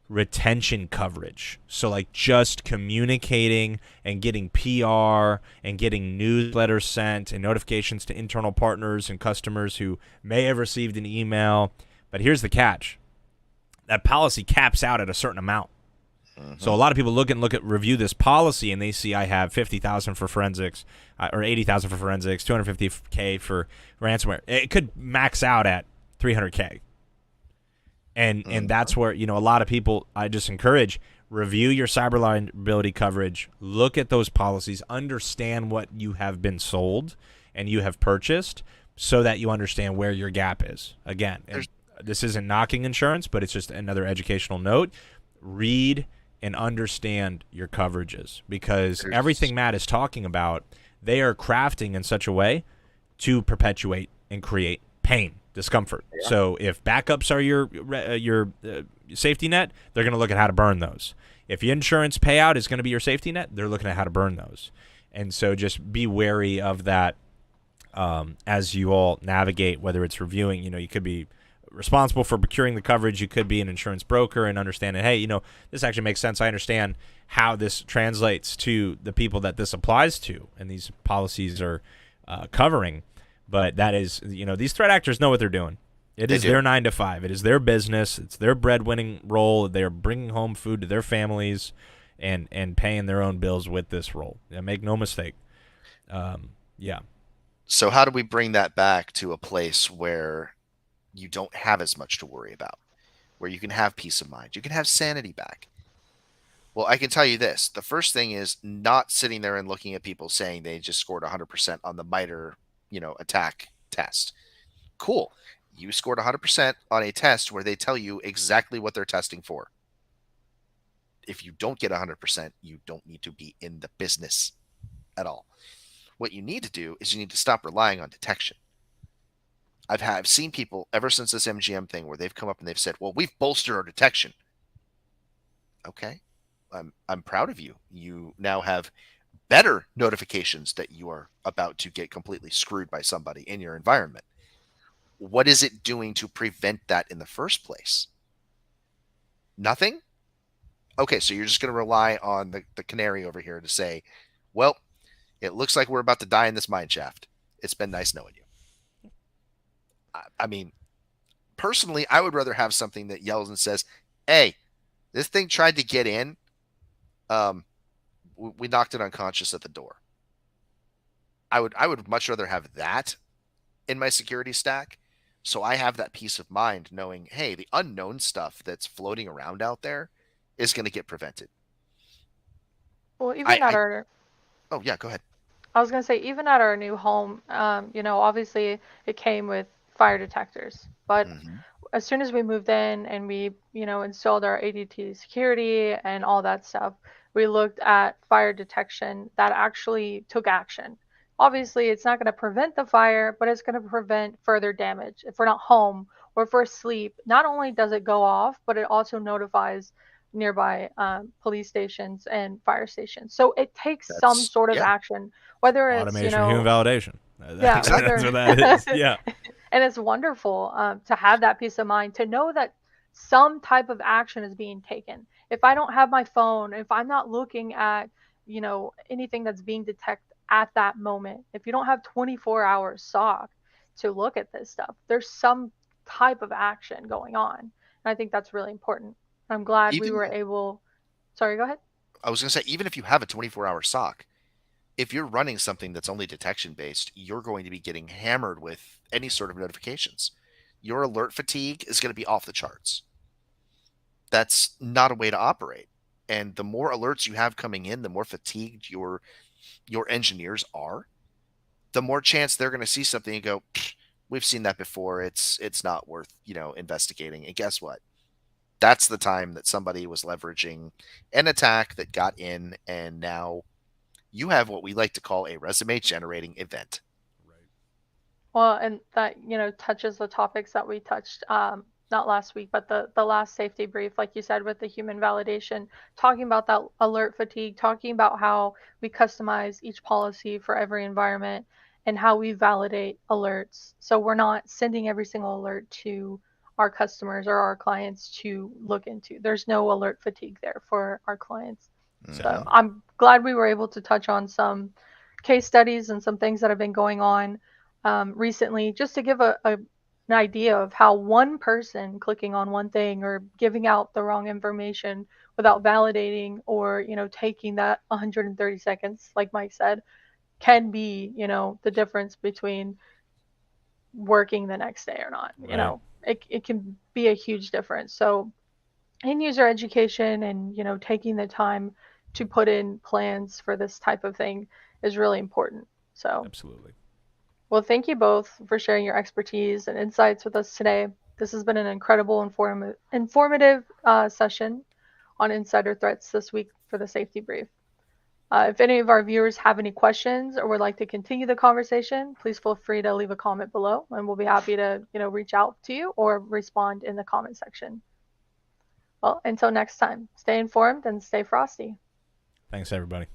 retention coverage. So like just communicating and getting PR and getting newsletters sent and notifications to internal partners and customers who may have received an email. But here's the catch. That policy caps out at a certain amount. So a lot of people review this policy and they see I have $50,000 for forensics or $80,000 for forensics, $250K for ransomware. It could max out at $300K. And that's where, a lot of people, I just encourage, review your cyber liability coverage, look at those policies, understand what you have been sold and you have purchased so that you understand where your gap is. Again, this isn't knocking insurance, but it's just another educational note. Read and understand your coverages because everything Matt is talking about, they are crafting in such a way to perpetuate and create pain, discomfort. Yeah. So if backups are your safety net, they're going to look at how to burn those. If your insurance payout is going to be your safety net, they're looking at how to burn those. And so just be wary of that as you all navigate, whether it's reviewing, you could be responsible for procuring the coverage. You could be an insurance broker and understanding, hey, this actually makes sense. I understand how this translates to the people that this applies to and these policies are covering. But that is, these threat actors know what they're doing. It is their 9 to 5. It is their business. It's their breadwinning role. They're bringing home food to their families and paying their own bills with this role. Make no mistake. Yeah. So how do we bring that back to a place where you don't have as much to worry about, where you can have peace of mind, you can have sanity back? Well, I can tell you this. The first thing is not sitting there and looking at people saying they just scored 100% on the MITRE, attack test. Cool. You scored 100% on a test where they tell you exactly what they're testing for. if you don't get 100%, you don't need to be in the business at all. What you need to do is you need to stop relying on detection. I've seen people ever since this MGM thing where they've come up and they've said, "Well, we've bolstered our detection." Okay, I'm proud of you. You now have better notifications that you are about to get completely screwed by somebody in your environment. What is it doing to prevent that in the first place? Nothing? Okay, so you're just going to rely on the canary over here to say, well, it looks like we're about to die in this mine shaft. It's been nice knowing you. I mean, personally, I would rather have something that yells and says, hey, this thing tried to get in. We knocked it unconscious at the door. I would much rather have that in my security stack, so I have that peace of mind knowing, hey, the unknown stuff that's floating around out there is going to get prevented. Well, even at our Oh yeah, go ahead. I was gonna say, even at our new home, obviously it came with fire detectors, but Mm-hmm. as soon as we moved in and we, installed our ADT security and all that stuff, we looked at fire detection that actually took action. Obviously, it's not going to prevent the fire, but it's going to prevent further damage. If we're not home or if we're asleep, not only does it go off, but it also notifies nearby police stations and fire stations. So it takes some sort of action, whether it's, Automation, human validation. yeah, That's whether what that is. Yeah. and it's wonderful to have that peace of mind, to know that some type of action is being taken. If I don't have my phone, if I'm not looking at, anything that's being detected at that moment, if you don't have 24 hours SOC to look at this stuff, there's some type of action going on. And I think that's really important. I'm glad we were able. Sorry, go ahead. I was going to say, even if you have a 24-hour SOC, if you're running something that's only detection based, you're going to be getting hammered with any sort of notifications. Your alert fatigue is going to be off the charts. That's not a way to operate. And the more alerts you have coming in, the more fatigued your engineers are, the more chance they're going to see something and go, we've seen that before. It's not worth, investigating. And guess what? That's the time that somebody was leveraging an attack that got in, and now you have what we like to call a resume generating event. Right. Well, and that, touches the topics that we touched, not last week, but the last safety brief, like you said, with the human validation, talking about that alert fatigue, talking about how we customize each policy for every environment and how we validate alerts. So we're not sending every single alert to our customers or our clients to look into. There's no alert fatigue there for our clients. So I'm glad we were able to touch on some case studies and some things that have been going on recently, just to give an idea of how one person clicking on one thing or giving out the wrong information without validating or, taking that 130 seconds, like Mike said, can be, the difference between working the next day or not. Right. It can be a huge difference. So in user education and, taking the time to put in plans for this type of thing is really important. So Absolutely. well, thank you both for sharing your expertise and insights with us today. This has been an incredible informative session on insider threats this week for the safety brief. If any of our viewers have any questions or would like to continue the conversation, please feel free to leave a comment below, and we'll be happy to, reach out to you or respond in the comment section. Well, until next time, stay informed and stay frosty. Thanks, everybody.